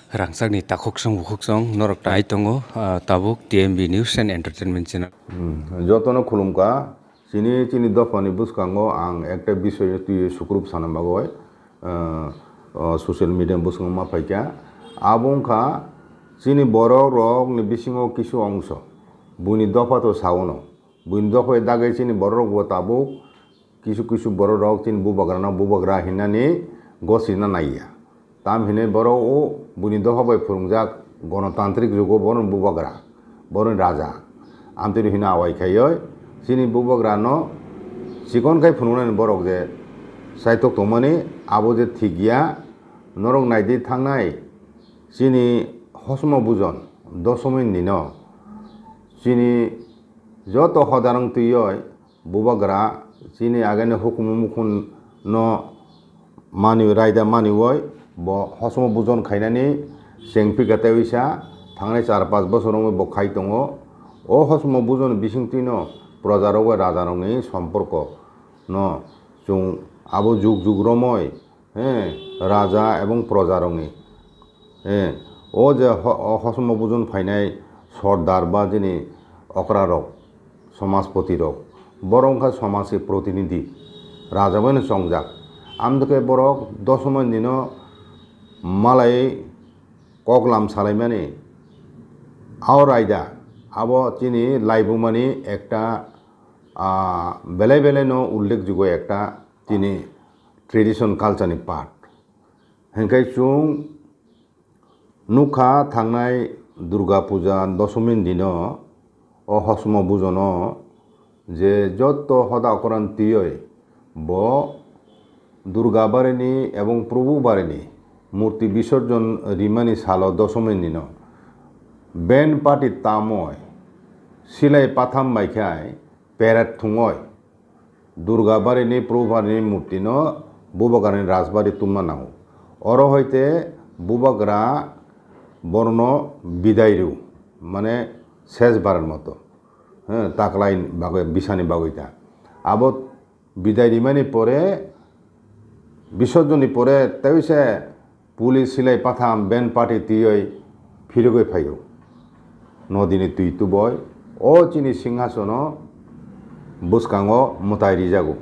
Rangsakni takoksong bukoksong norok tai tongo tabuk TMB News and Entertainment Channel. Jotono khulumka chini dofani buskango ang ekta bishoy tui sukrup sanamagoi social media buskango ma paikya abongkha chini borok rok ni bisingo kisu ongso buni dofa to sawono buni dofa dagai chini borok bo tabuk kisu borok rok chini bubagra hinani gosina naiya tam hine borok o buni dofa bai phurungjak গণতান্ত্রিক যুগ বরণ বুবগ্রা বরণ রাজা আমতরি হিনা away খাইয় চিনি বুবগ্রানো চিকন খাই ফুনুনান বরক যে সাইতক তমানি আবো যে থিগিয়া নরক নাইদি থাংনাই চিনি হসম বুজন দশমিন দিন চিনি যত হদারং তুইয় বুবগ্রা চিনি আগানে হুকুম মুখুন ন মানি রায়দা মানিওয় ব হসম বুজন খাইনানি Sengpi kata wisa, tangai 4-5 bosorong bokai tongo, oh hosmo buzon bising tino, projarogo rajarongi somporko, no, jung abo jug romoy, raja ebong projarongi, oh je hosmo buzon fainai sordar ba jini okrarok, samaspoti rok, borongka samasi protinidhi, raja bane songjak, amdake borok dosomon dino malai koklam salaimani aur aida abo chini laibumani ekta bele no ullekjogo ekta chini tradition culture ni part henkai chung nukha thangnai durga puja dosomin dino o hosmo bujono je jotto hoda koran tiyoi bo durga bareni ebong probu bareni মূর্তি বিসর্জন রিমানি সালো দশমের দিন Ben party তাময় সিলাই পাথাম বাইখায় parrot থুঙয় দুর্গাবারিনি প্রভুবারিনি মূর্তি ন বুবাগারিনি রাজবাড়ি তুমনা নাও or হইতে বুবাগরা বর্ণ বিদায়রু মানে শেষ বারের মতো তাকলাই বাগৈ বিছানি বাগৈতা আবত বিদায় রিমানি পরে বিসর্জনী পরে তেইসে পুলিশ সিলাই পাথাম বেন পার্টি তিয়ই ফিরগৈ ফাইও নদিনী তুই তুবয় ও চিনি সিংহাসন বুসকাঙ্গ মতাইরি যাগো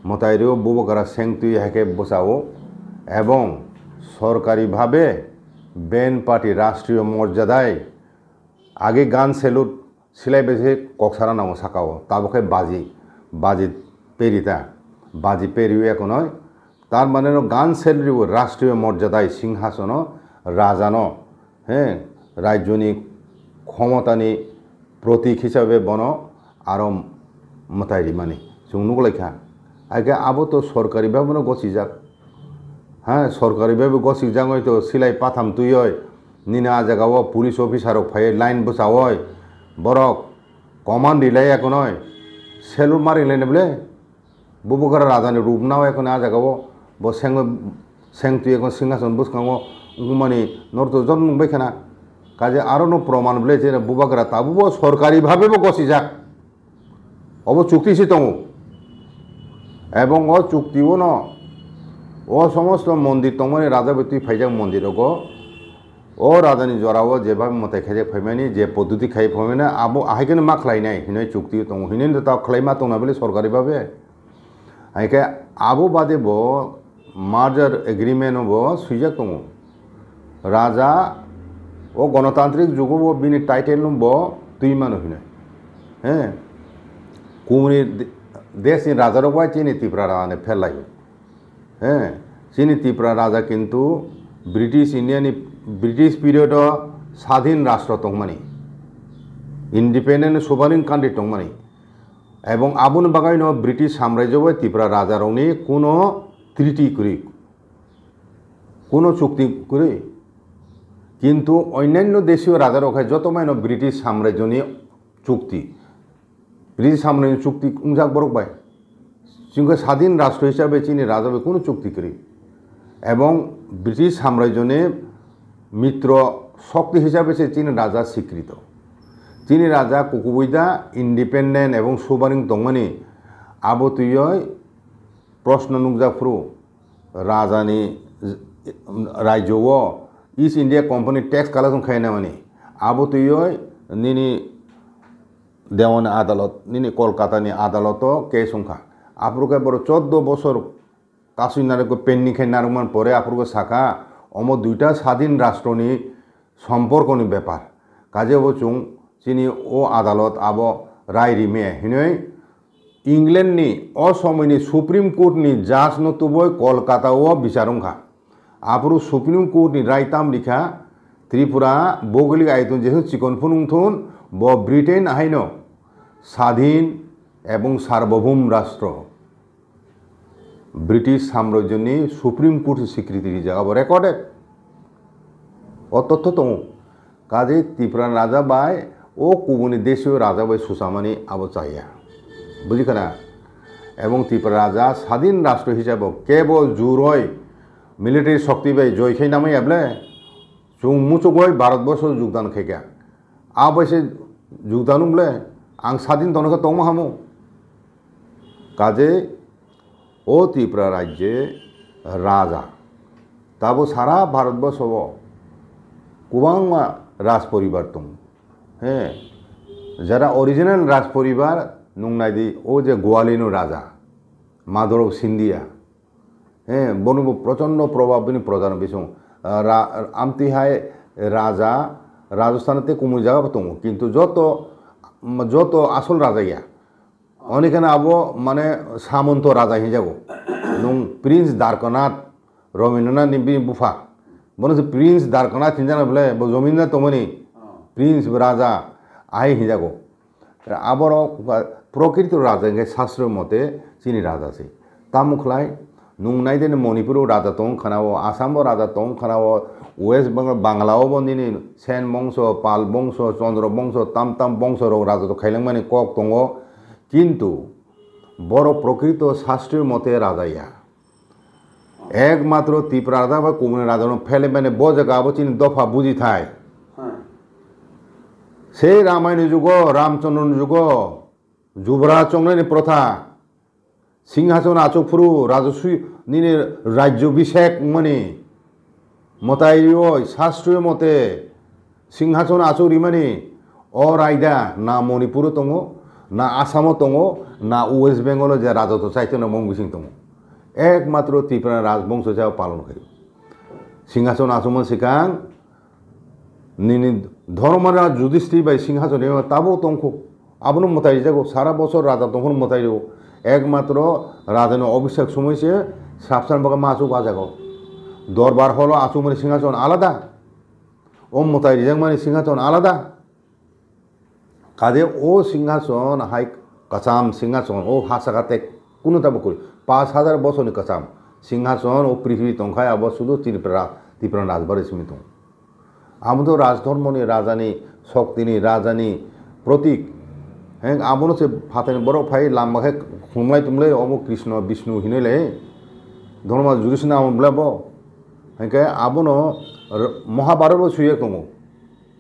মতাইরিও বুবকারা সেং তুই হেকে বসাও এবং সরকারিভাবে বেন পার্টি রাষ্ট্রীয় মর্যাদায় আগে গান সেলুট সিলাই বেশি কক্সারা নাও সাকাও তাবকে বাজি পেরিতা বাজি পেরিও এখন হয় তার মানে গান সেলরিও রাষ্ট্রীয় মর্যাদায় সিংহাসন রাজানো রাজ্যনি ক্ষমতানি প্রতীক হিসাবে বন আরো মতাইরি মানে চুংনুক লেখা আগে আবো তো সরকারিভাবে গছি যাক সরকারিভাবে গছি যাক হয়তো সিলাই পাথাম তুই হয় নিনা জায়গাও পুলিশ অফিসারক ফাই লাইন বসাও হয় বরক কমান্ড দিলাই এখন হয় সেলুট মারিলাই বলে বুবকারা রাজানি রূপ নাও এখন আ জায়গাও bo seng tu ekon singhason buskango ungmani norto jon mungbai khana kaje aro no proman bole je bubagra tabu bo sorkari bhabe bo gosi jak obo chukti si tongo ebong o chukti o no o somosto mondir tongmani raja betui phaijak mondir ogo o rajani jorao je bhabe motai khaije phaimani je poddhoti khai phaimani abo ahaikene ma khlai nai hinai chukti tongo hinen ta khlai ma tongna bole sorkari bhabe aike abo bade bo merger agreement হবো সুইজাক দङ রাজা ও গণতান্ত্রিক যুগ বিনি title নব তুই মানুষ কুমনি দেশ রাজার বাই চিনি ত্রিপুরা রাজানে ফেলাই চিনি ত্রিপুরা রাজা কিন্তু ব্রিটিশ পিরিয়ড স্বাধীন রাষ্ট্র দংমানি ইন্ডিপেন্ডেন্ট সোভারিন কান্ট্রি দংমানি এবং আবুন বাগাই ব্রিটিশ সাম্রাজ্য ত্রিপুরা রাজা রংনি কোনো ট্রিটি করি কোনো চুক্তি করে কিন্তু অন্যান্য দেশীয় রাজার ওখানে যত মাইন ব্রিটিশ সাম্রাজ্যনি চুক্তি ব্রিটিশ সাম্রাজ্য চুক্তি উংজাক বরক বাই চিংকে স্বাধীন রাষ্ট্র হিসাবে চিনি রাজাবে কোনো চুক্তি করি এবং ব্রিটিশ সাম্রাজ্যনে মিত্র শক্তি হিসাবে সে চীন রাজা স্বীকৃত চীনি রাজা কুকুবৈদা ইন্ডিপেন্ডেন্ট এবং সোভারিন দংমানি আবো তুই প্রশ্ন নুকজাফ্রু রাজানি রাজ্য east India company tax collection খাই না মানে আবো তুই নিনি দেওয়ান আদালত নিনি কলকাতানি আদালত কেস সংখ্যা আপনাকে বড় 14 বছর কাসুই নারক পেন্নি খাই নারকমান পরে আপনাকে শাখা অম দুইটা স্বাধীন রাষ্ট্রনি সম্পর্কনি ব্যাপার কাজে বচুং চিনি ও আদালত আবো রায় রিমে হিনই ইংল্যান্ডনি অসময়নি সুপ্রিম কোর্টনি জাজ নতুবই কলকাতাও বিচারংখা আপরু সুপ্রিম কোর্টনি রায় তাম লিখা ত্রিপুরা ভৌগোলিক আয়তন যেহেতু চিকন ফুনুংথুন ব ব্রিটেন আইন স্বাধীন এবং সার্বভৌম রাষ্ট্র ব্রিটিশ সাম্রাজ্যনি সুপ্রিম কোর্ট স্বীকৃতি জায়গা রেকর্ডেড ও তথ্য তো কাজে ত্রিপুরা রাজা বাই ও কুবনি দেশীয় রাজা বাই সুসামানি আবো চাইয়া বুঝিখানা এবং ত্রিপুরা রাজা স্বাধীন রাষ্ট্র হিসাবে কেবল জোরই মিলিটারি শক্তি বাই জয়খাই নামে এবলে जों मुचुगय भारतवर्ष योगदान खेगा आबैसे योगदान बले आं स्वाधीन तनखा तंग हामो काजे ओ त्रिपुरा राज्ये राजा ताबो सारा भारतवर्ष गोबां राज परिवार दं हे जरा ओरिजिनल राज परिवार नंनायदि ओ जे गोवालिनो राजा माधव सिंधिया हे बनुबो प्रचंड प्रभावनि प्रधान बिसं आमतिहाय राजा राजस्थानते कुमु जागा दं किन्तु जत आसल राजाया अनेकाना आबो माने सामंत राजा हिजागो नों प्रिंस द्वारकानाथ रवीन्द्रनाथ नि बुफा बनो प्रिंस द्वारकानाथ हिजाना बले जमीनदार तमनि प्रिंस राजा आइ हिजागो आबर प्रकृत राजा शास्त्र मते चिनी राजा से तामुखलाय नुंगनायदेन मणिपुर राजा तंग खानाओ आसाम राजा तंग खानाओ वेस्ट बेंगल बांग्लाओ बंदिनी सेन वंश पाल वंश चंद्र वंश ताम ताम वंश राजा तो खाइलांमानि कक दङ किन्तु बर प्रकृत शास्त्रीय मते राजाया एकमात्र त्रिपुरा राजा बा कुमनि राजा फेले माने ब जायगा चिनी दफा बुझी थाय से रामायण जुग रामचंद्र जुग युवराज चंद्रनि प्रथा सिंहासन आचकफुरु राजस्वी निने राज्याभिषेक मनि मताइयो शास्त्रीय मते सिंहासन आचौरी मानि अरायदा ना मणिपुर दङ ना आसाम दङ ना वेस्ट बेंगल जे राजत्व चैतन्य मंगसिं दङ एकमात्र त्रिपुरा राजबंश जा पालन करो सिंहासन आचमन सिगां निनि धर्मराज युधिष्ठिर बाय सिंहासन ताबो दंखो आबनो मताइ जागो सारा बছর राजा दंखो मताइयो एकमात्र राजानो अभिषेक समय से साबसान बागा मासु बाजागो दरबार हलो आसु माने सिंहासन आलादा ओ मताइ रिजां माने सिंहासन आलादा काजे ओ सिंहासन हाय कसाम सिंहासन ओ हासागाते कुनु ताबो करि 5000 বছরनि कसाम सिंहासन ओ पृथ्वी तंखाय आबो शुधु त्रिपुरा राजबारि समित आमदो राजधर्मनि राजानि शक्तिनि राजानि प्रतीक हैं आबनो से फातनि बरो फाइ लामबाखे खुमलाय तुमलाय अबो कृष्ण विष्णु हिनेले धर्म जुगिसना अमब्लाबो हेंके आबनो महाभारत सुये दङ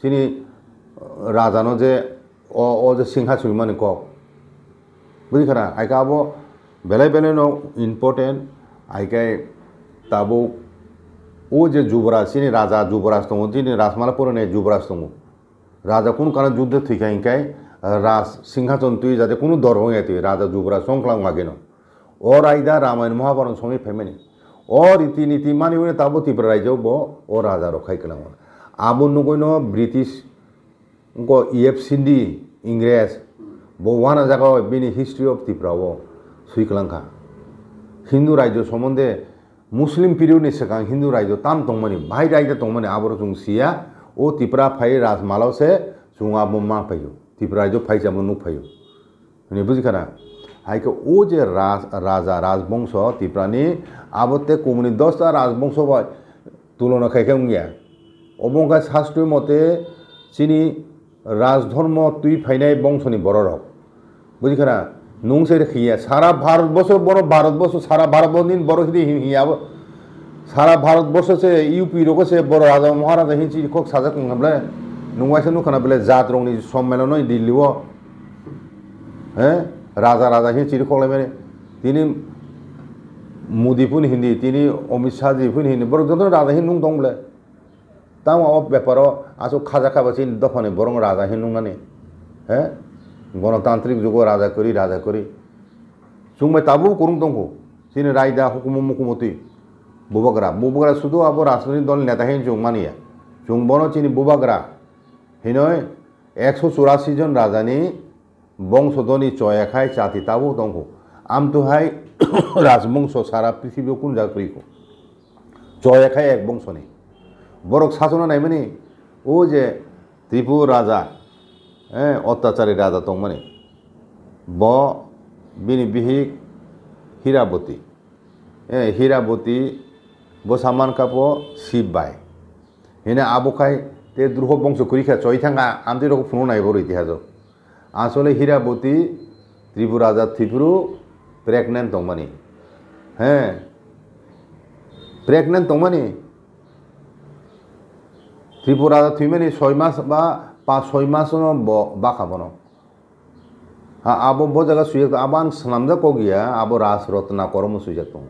चिनि राजानो जे ओ जे सिंहासन माने क बुझिखाना आइका आबो बेले बेले नो इम्पोर्टेंट आइका ताबो ओ जे युवराज चिनि राजा युवराज दङ चिनि राजमालापुर ने युवराज दङ राजा कोन कारण युद्ध थैखायखाय राज सिंहासन तुई जाते कोनो दरभंगा तुई राजा युवराज संख्लां मागेनो और आयदा रामायण महाभारत समय फेमेनि और रीति नीति मानि ताबो त्रिपुरा राज्यो बो और राजा रखाय कलाम आबो नगयनो ब्रिटिश को EF सिंधी इंग्रेज बो वाना जागा बेनि हिस्ट्री ऑफ त्रिपुरा वो सुइकलांखा हिंदू राज्य सम्बन्धे मुस्लिम पीरियड नि सिगां हिंदू राज्य ताम दंमानि भाई राज्य दंमानि आबर जों सिया ओ त्रिपुरा फाइ राजमालाव से जों आबो मा फायो त्रिपुरा राज्य फाइजामो नु फायो ने बुझिखाना हाइके ओ जे राजा राजवंश त्रिपुरानि आबते कुमनि 10टा राजवंश बा तुलना खायखां गया अबंगा शास्त्रीय मते चिनि राजधर्म तुई फाइनाय वंशनि बररक बुझिखाना नंसे खिया सारा भारतवर्ष बड़ भारतवर्ष सारा भारतवर्ष बड़ हिदि हियाबो सारा भारतवर्ष से यूपी रोग से बड़ राजा महाराजा हिंची खक साजा कंगब्ले नुवाइसे नुखाना बेले जात रंगनि सम्मेलन दिल्लीव हैं राजा राजा हिंची खकलाय माने तिनि मोदीफुन हिंदी तिनि अमित शाह जिफुन हिंदी बड़ जन राजा हिं नुं दंब्ले তাও ব্যাপারও আসো খাজা খাবা চিনি দফানে বরং রাজা হিনুংনানি হ্যাঁ গণতান্ত্রিক যুগ রাজা করি সুংবাই তাবু করুং দंखौ চিনি রায়দা হুকুম মুকুমতি বুবাগ্রা শুধু আবো রাজনৈতিক দল নেতা হিন জুং মানিয়া জুং বনো চিনি বুবাগ্রা হিনয় 184 জন রাজানি বংশধনী চয়াখাই জাতি তাবু दंखौ আমতুহাই রাজবংশ সারা পৃথিবী কোন জাকরিখौ চয়াখাই এক বংশনি বরক শাসন নাইমানি ও যে ত্রিপুর রাজা হ্যাঁ অত্যাচারী রাজা দंमोन ব বিনি বিহিক হীরাবতী বসামান কাপো শিববাই হেনে আবখাই তে দ্রুহ বংশ করিখা চয়থাঙ্গা আমতে রকম ফুনো নাইবর ইতিহাস আসলে হীরাবতী ত্রিপুর রাজা ত্রিপুরু প্রেগনেন্ট দंमोन হ্যাঁ প্রেগনেন্ট दंमोन ত্রিপুর রাজা থুইমানি 6 মাস বা 5-6 মাস বাখাবনো আবো বজাगा सुयक आबान सनामजा को गया आबो रास रत्ना करम सुयक दं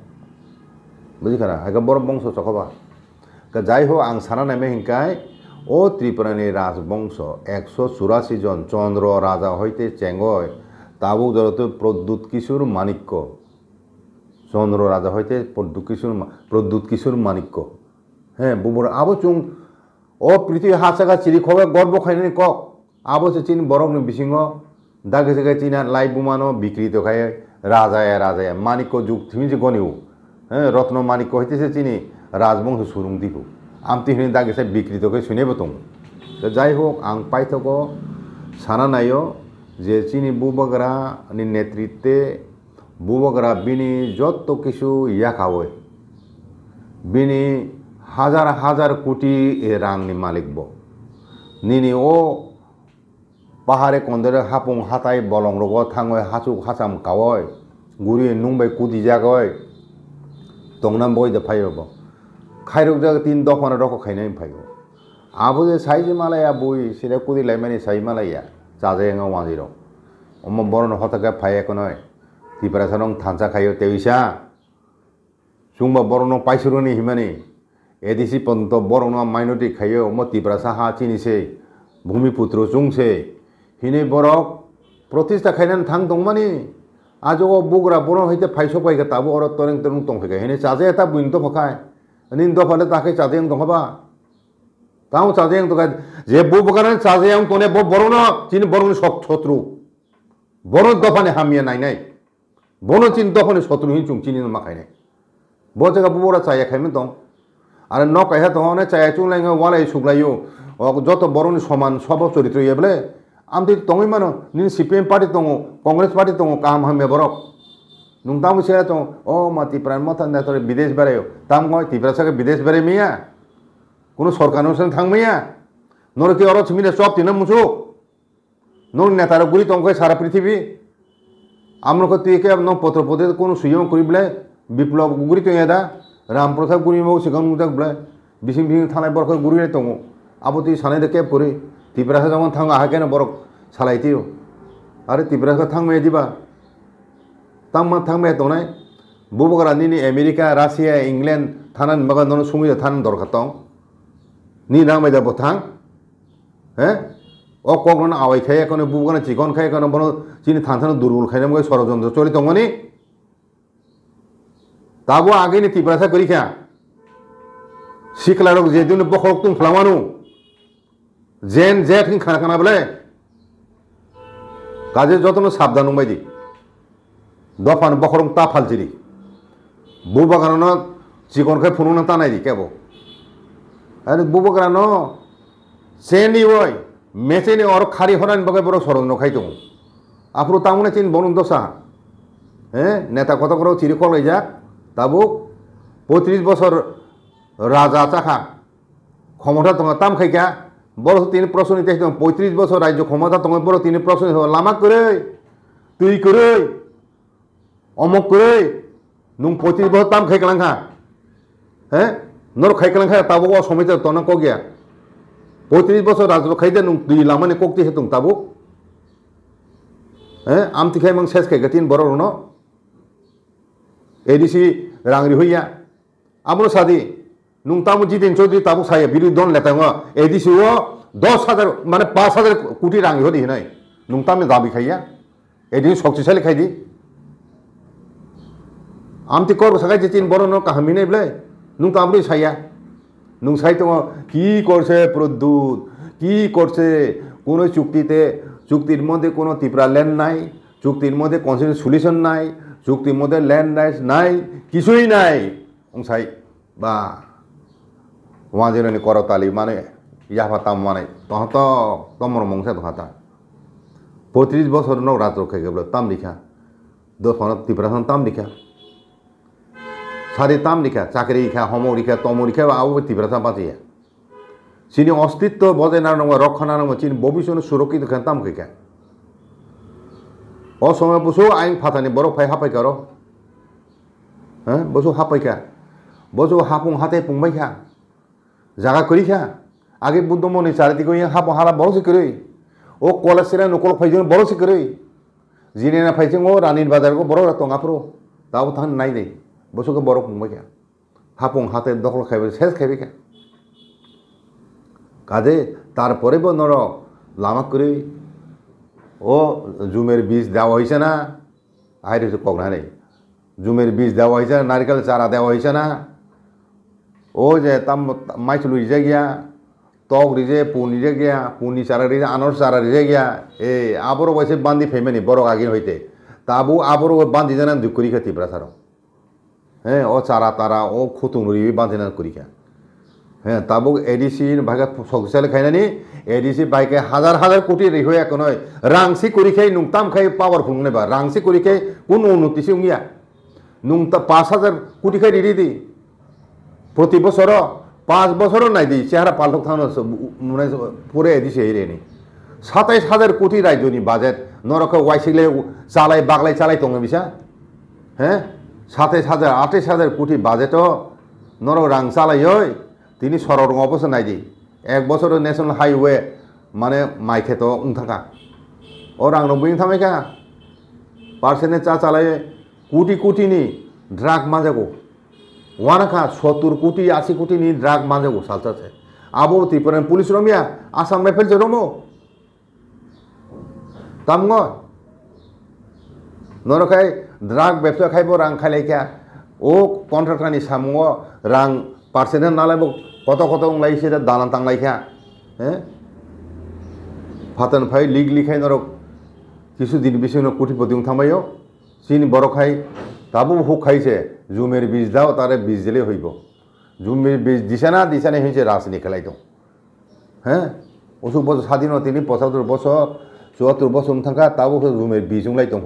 बुझिखाना आगा बर बंश चखबा का जाय हो आं साना नामे हिंकाय ओ त्रिपुरानि राजबंश 184 जन चंद्र राजा हইতে চেঙ্গয় তাবু জরতে প্রদ্যুৎ কিশোর মানিক্য চন্দ্র রাজা হইতে প্রদ্যুৎ কিশোর মানিক্য হ্যাঁ বুবর আবো চুং ও পৃথিবী হাসাগা চিরি খবে গর্ব খাইনি কক আবো চিন বরকনি বিসিংহ दागे जगह चीना लाई बुमानो बिक्री तो खाए राजाया मानिक जुग थी गनिव रत्न मानिक हईते चीनी राजबंश सुरुं दीपू आमती हिनी दागे से बिक्री तो सुनेब दं जाई होक आं पाइथको साना नायो जे चीनी बुबाग्रा नि नेतृत्वे बुबाग्रा बिनी जत्तो किछु याखावय बिनी हाजार हाजार कोटी रांनि मालिक बो निनी ओ पाहारे कन्दरे हापुं हाथाय बलं रग थांगय हासुक हासाम कावय गुरि नुंबाय कुदि जागय तंगनाम बयदे फायब खायरक जाग 3 दफाना रख खायनाय फायगो आबो जे साइज मालाया बय सिरा कुदि लायमानि साइ मालाया जाजायंगा वाजिरो अम बरन हतका फायको नय तिप्रासारं थांसा खायो तेविसा सुंबा बरन पाइसुरनि हिमानि एदिसि पंत बरन माइनरिटी खायो म तिप्रासा हा चिनिसे भूमिपुत्र जुंसे हिने बरक प्रतिष्ठा खायनानै थां दंमानि आजो बुग्रा बर हईते फाइसो पाइगा ताबो अर तरें तरें तंफैगा हिने चाजे एता बुइन तो फकाय निन तो फाले ताके चाजे एं दंखाबा ताऊ चाजे एं तो जे बुबगान चाजे एं तने बरनो चिन बरनो शत्रु बरन दफाने हामिया नायनाय बरन चिन दफाने शत्रु हिन चुं चिनि मा खायनाय ब जायगा बुबरा चाया खायमोन दं आरो न कायहा दंने चाया चुंलाय वालाय सुग्लायो जत बरनि समान सब चरित्र येबले आमते तंगै मानो नि सीपीएम पार्टी दङ कांग्रेस पार्टी दङ काम हामे बरक नुंतामु से दं ओ मा तिप्रान मथा नेतरे विदेश बेरायो ताम गय तिप्रासाके विदेश बेराय मिया कोनो सरकार अनुसार थांमैया नरके अर छिमिने सब तिना मुसु नर नेतार गुरि तंगै सारा पृथ्वी आमरको तिके न पत्र पदे कोनो सुयम करिबले विप्लव गुरि तयदा रामप्रसाद गुरि मौ सिगां मुदाकब्ले बिसिं बिसिं थानाय बरख गुरि दङ आबोति सानाय दे केप करि तिप्रासा जमन थांगा हाकेन बरक सालायतियो आरो तिप्रासा थांमे दिबा ताममा थांमे दनाय बुबगरा निनि अमेरिका रासिया इंग्लैंड थानान मगा नन सुंगि थान दरखार दं नि नामै दा बथां हे ओ कगन आवाय खाय कोन बुबगना चिकन खाय कोन बन चिनि थानथान दुर्बल खायना मगे षड़यंत्र चलि दंगनि ताबो आगेनि तिप्रासा करिखा सिखलारक जेदिन बखरक तुं फ्लामानु जेन जेथिं खाना खाना बले काजे जतन साबधान बायदि दफान बखरं ता फालजिरि बुबागान चिकन खाय फुनुना तानायदि केबो आरो बुबागान सेनि वय मेसेनि और खारि हरान बगे बर सरन खाय दं आफरो तामुने चिन बनन दसा हे नेता कत कर चिरि कलय जा ताबो 35 বছর राजा चाखा क्षमता दं ताम खायका बड़ 3 प्रश्न निते 35 বছর राज्य क्षमता दं बड़ 3 प्रश्न लामा करे तुई करे अमक करे नुं 35 বছর ताम खायकलांखा हे नर खायकलांखा ताबो असमित तना को गया 35 বছর राज्य खायदे नुं दुई लामानि कोक्ति हेतुं ताबो हे आमति खाय मंग सेस खायगा 3 बड़ रनो एडिसी रांगरि होया आमनो सादि নুংতামু জিতেন চৌধুরী তাবুক সাইয়া বিরুদ্ধ দন লেতাঙ্গ এডিসিও 10,000 মানে 5,000 কোটি রাং হদি নাই নুংতামে দাবি খাইয়া এদিন শক্তিশালী খাইদি আমতি করব সাকাই যে চিন বড় ন কাহামি নাই বলে নুংতামরি সাইয়া নুং সাই তো কি করছে প্রদ্যুৎ কি করছে কোনো চুক্তির মধ্যে কোনো ত্রিপুরা ল্যান্ড নাই চুক্তির মধ্যে কনস্টিটিউশন সলিউশন নাই চুক্তির মধ্যে ল্যান্ড রাইটস নাই কিছুই নাই সাই বা ওয়া যেন করতালি মানে ইয়াফাতাম মানে তহত তমর মংসা তহাতা 35 বছর ন রাত রক্ষা গেল তাম লিখা দোকান ত্রিপুরা তাম লিখা সারি তাম লিখা চাকরি লিখা হম লিখা তম লিখা আবু ত্রিপুরা তাম পাতিয়া চিনি অস্তিত্ব বজায় না রক্ষা না চিনি ভবিষ্যৎ সুরক্ষিত খান তাম খেকা অসময় বসু আইন ফাতানি বড় ফাই হাপাই কার হ্যাঁ বসু হাপাইকা বসু হাপুং হাতে পুংবাইখা জাগা করিখা আগে বুদ্ধমণি চারিদিকে হাপ হালা বড় শিখরে ও কলেজ সেরা নকল ফাইজন বড় শিখরে যিনি না ফাইছেন ও রানীর বাজারকে বড় টঙাফ্রো তাও থান নাই দেই বসুকে বড় পুংবাইখা হাপুং হাতে দখল খাইবে শেষ খাইবেখা কাজে তারপরে নর লামা করে ও জুমের বীজ দেওয়া হয়েছে না আই রয়েছে কগনা নেই জুমের বীজ দেওয়া হয়েছে না নারিকেল চারা দেওয়া হয়েছে না ও যে তাম মাইচলু রিজে গিয়া টক রিজে পুন রিজে গিয়া পুনি চারা রিজে আনর চারা রিজে গিয়া এ আবরও বসে বান্ধি ফেমেনি বড় আগিন হইতে তাবু আবরও বান্ধি জানা দুঃখরি খা ত্রিপুরা সার হ্যাঁ ও চারা তারা ও খুতুং রিবি বান্ধি না করিখা হ্যাঁ তাবুক এডিসির ভাগে শক্তিশালী খাইনানি এডিসি বাইকে হাজার হাজার কোটি রেখে এক নয় রাংসি করি খাই নুংতাম খাই পাওয়ারফুল নেবা রাংসি করি খাই কোন উন্নতিসি উঙ্গিয়া নুংতা 5,000 কোটি খাই রেডি দি প্রতি বছর 5 বছরও নাই দি চেহারা পাল্টক থানো মানে পুরে এডিসি এই রেনি 27,000 কোটি রাজ্যনি বাজেট নরকে ওয়াইসিলে চালাই বাগলাই চালাই তঙ্গে বিছা হ্যাঁ 27,000 28,000 কোটি বাজেটও নর রাং চালাই ওই তিনি সরর অবস্থা নাই দি 1 বছর ন্যাশনাল হাইওয়ে মানে মাইকে তো থাকা ও রাং নব্বই থামাইকা পার্সেন্টে চা চালায় কোটি কোটি নি ড্রাগ মাজাগো ওয়ানাখা 70 কোটি 80 কোটি নি ড্রাগ মাজাগো সালচাছে আবো ত্রিপুরান police রমিয়া Assam rifles রমো তামগ Narkhai drug ব্যবসা খাইব রাং খাইলাইকা ও কন্ট্রাক্টারনি সামুও রাং পার্সেন্টেজ নালাইব কত কত লাইছে দালান তাংলাইখা হ্যাঁ ফাতান ফাই লিগ লিখাই নরক কিছু দিন বেশি কোটিপতি থামাইও চিনি বড় খাই তাবু হুক খাইছে জুমের বীজ দাও তারে বীজ দিলে হইব জুমের বীজ দিছে না হয়েছে রাজনীতি খেলাই তো হ্যাঁ অসুখ বছর স্বাধীনতা তিনি 75 বছর 74 বছর থাকা তাবু জুমের বীজ উংলাই দো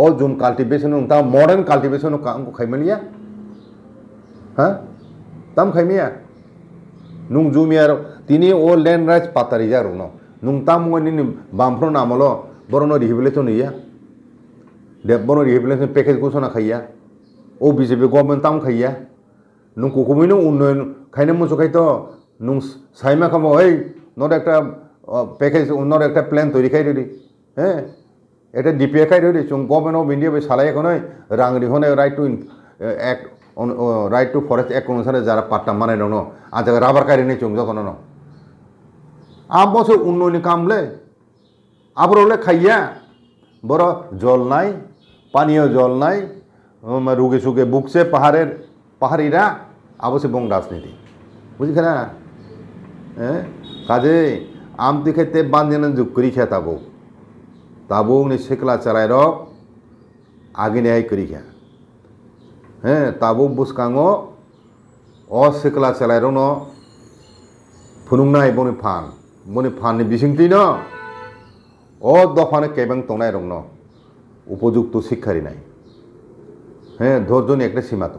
ও জুম কাল্টিভেশন তা মডার্ন কাল্টিভেশন খাইমালিয়া হ্যাঁ তাম খাইমিয়া নুং জুমিয়ার তিনি ও ল্যান্ড রাইটস পাতারি যা রুন নুং তাম নি বামফ্রন আমলো বরন রিহেবিলিটেশন ইয়া দেবন রিহেবিলিটেশন প্যাকেজ ঘোষণা খাইয়া ও বিজেপি গভर्नमेंट তাম খাইয়া নুং কুকুমিনো উন্নয়ন খাইনে মুসো খাইতো নুং সাইমা খামো এই নর একটা প্যাকেজ নর একটা প্ল্যান তৈরি খাই রেডি হ্যাঁ এটা ডিপিএ খাই রেডি চুং গভर्नमेंट অফ ইন্ডিয়া সালাই এখন রাং রিহনে right to act right to forest act অনুসারে যারা পাট্টা মানে দङ আজ রাবার কারি নেই চুং যখন আব বছর উন্নয়ন কামলে আবরলে খাইয়া বড় জল নাই পানীয় জল নাই রুগে সুগে বুকছে পাহাড়িরা আবশ্যক বং রাজনীতি বুঝিখা না হ্যাঁ কাজে আমতি খেতে বান্ধিনা যুগ করি খা তাবো নি সেকলা চালাই রক আগে নেয় করি খা হ্যাঁ তাবো বুসকাঙো অ সেকলা চালাই রন ফুনুংনাই বনি ফাননি বিসিংতি ন ও দফানে কেবাং তংনাই রং ন উপযুক্ত শিক্ষারি নাই হ্যাঁ ধৈর্যনি একটা সীমা